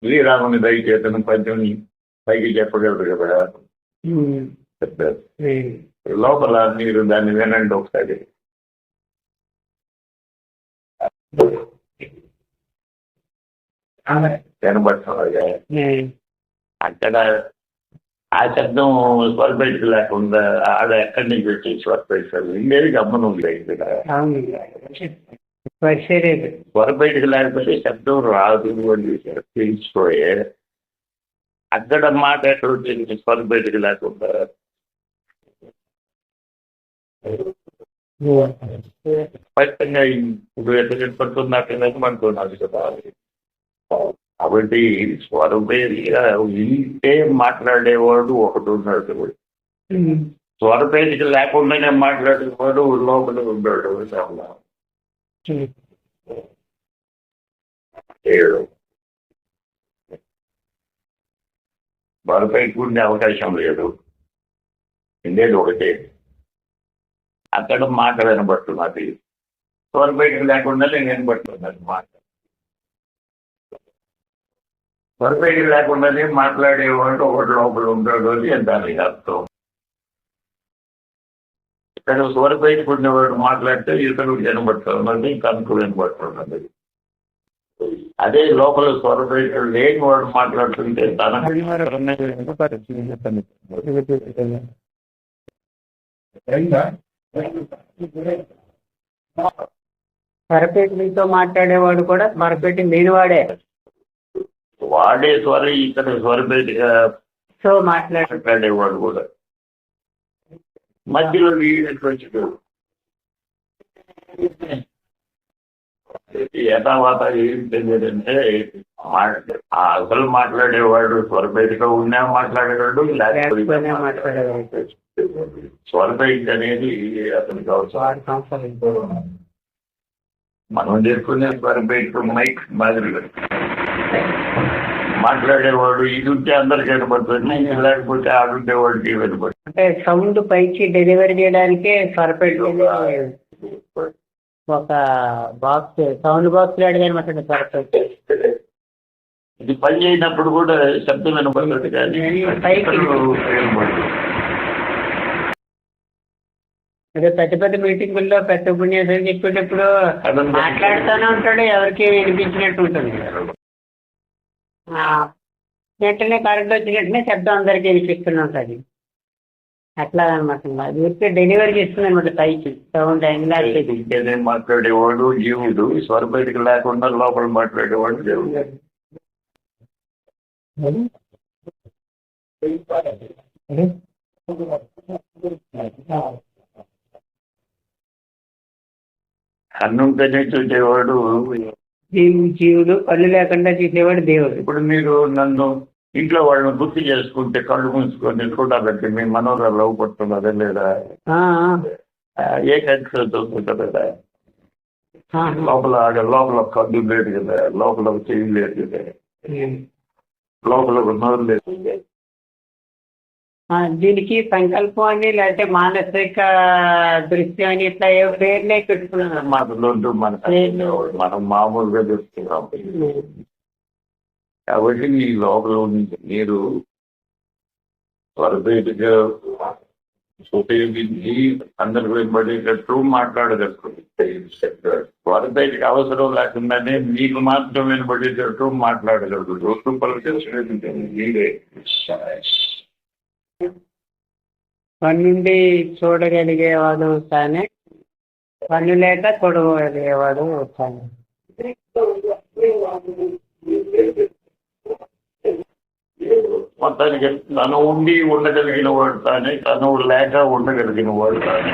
శ్రీరాముని దయచేతను పద్యం పైకి చెప్పగలరు కదా చెప్పారు. లోపల మీరు దాన్ని వినండి ఒకసారి. వినబడుతున్నదా? అక్కడ ఆ శబ్దం స్వరపేట లేకుండా ఆడ ఎక్కడి నుంచి వచ్చి స్వరపేట ఉండేది గమ్మనం లేదు. స్వరపేటకి లేకపోతే శబ్దం రాదు అని తెలిసిపోయే. అక్కడ మాట ఎక్కడ వచ్చింది స్వరపేటకి లేకుండా? స్పష్టంగా ఇప్పుడు ఎట్లా చెప్పడుతుంది అక్కడ అనుకున్నది కదా. కాబట్టి స్వరపేటగా వింటే మాట్లాడేవాడు ఒకటి ఉన్నాడు, స్వరపేటకి లేకుండానే మాట్లాడేవాడు లోపల ఉన్నాడు. స్వరపేటకు ఉండే అవకాశం లేదు, ఉండేది ఒకటే. అక్కడ మాట వినబడుతున్నది, స్వరపేటకి లేకుండా నేను వినబడుతున్నది మాట. స్వరపేటకి లేకుండానే మాట్లాడేవాడు ఒకటి లోపల ఉంటాడు అని దానికి అర్థం. ఇక్కడ స్వరపేటకు ఉండేవాడు మాట్లాడితే ఇతరులకు వినబడుతున్నది, తనకు వినబడుతున్నది. అదే లోపల స్వరపేట లేని వాడు మాట్లాడుతుంటే తన స్వరపేట మీతో మాట్లాడేవాడు కూడా స్వరపేట లేనివాడే. వాడే స్వర ఇక్కడ స్వరపేటగా సో మాట్లాడేవాడు కూడా మధ్యలో వచ్చాడు. యథావాత ఏం తెలియదంటే అసలు మాట్లాడేవాడు స్వరపేటగా ఉన్నా మాట్లాడేవాడు, లేకపోతే మాట్లాడేవాడు. స్వరపేట అనేది అతనికి అవసరం. మనం చేసుకునే స్వరపేట మైక్ మాదిరిగా మాట్లాడేవాడు ఇది ఉంటే అందరికి వినపడుతుంది, లేకపోతే ఆడుండేవాడికి వినపడుతుంది. అంటే సౌండ్ పైకి డెలివరీ చేయడానికి స్వరపేట ఒక బాక్స్, సౌండ్ బాక్స్ అడిగానమాట స్వరపేట. ఇది పని చేయనప్పుడు కూడా శబ్దం వినపడుతుంది, కానీ అదే పెద్ద పెద్ద మీటింగుల్లో పెద్ద ఉపన్యాసాలు చెప్పేటప్పుడు మాట్లాడుతూనే ఉంటాడు, ఎవరికి వినిపించినట్టు ఉంటుంది. వెంటనే కరెంట్ వచ్చిన వెంటనే శబ్దం అందరికీ వినిపిస్తూనే ఉంటుంది. అట్లా అనమాట. అది డెలివరీ చేస్తుంది అనమాట పైకి సౌండ్. మాట్లాడేవాడు జీవుడు, స్వరపేటకి లేకుండా లోపల మాట్లాడేవాడు దేవుడు. కన్నుంటేనే చూసేవాడు జీవుడు, కళ్ళు లేకుండా చూసేవాడు దేవుడు. ఇప్పుడు మీరు నన్ను ఇంట్లో వాళ్ళని గుర్తు చేసుకుంటే కళ్ళు మూసుకొని చూడాలంటే మీ మనోరాలు లవ్వుపడుతున్నదే లేదా? ఏ కంట్రీలో చూస్తుంటారు కదా. లోపల కళ్ళు లేదు కదా, లోపల చెయ్యి లేదు కదా, లోపల నోరు లేదు. దీనికి సంకల్పం అని లేకపోతే మానసిక దృశ్యం అని ఇట్లా ఏ పేర్లే పెట్టుకున్నాను. మనం మామూలుగా చూస్తున్నాం. కాబట్టి మీ లోపల మీరు స్వరపేటగా ఉపయోగించి అందరికి వినబడేటట్టు మాట్లాడగలుగుతుంది. స్వరపేటకి అవసరం లేకుండానే మీకు మాత్రం వినబడేటట్టు మాట్లాడగలుగుతుంది. పలుకు మీరే పన్నుండి చూడగలిగేవాడు కానీ పన్ను లేక చూడగలిగేవాడు కానీ. మొత్తానికి తను ఉండి ఉండగలిగిన వాడు కానీ, తను లేక ఉండగలిగిన వాడు కానీ.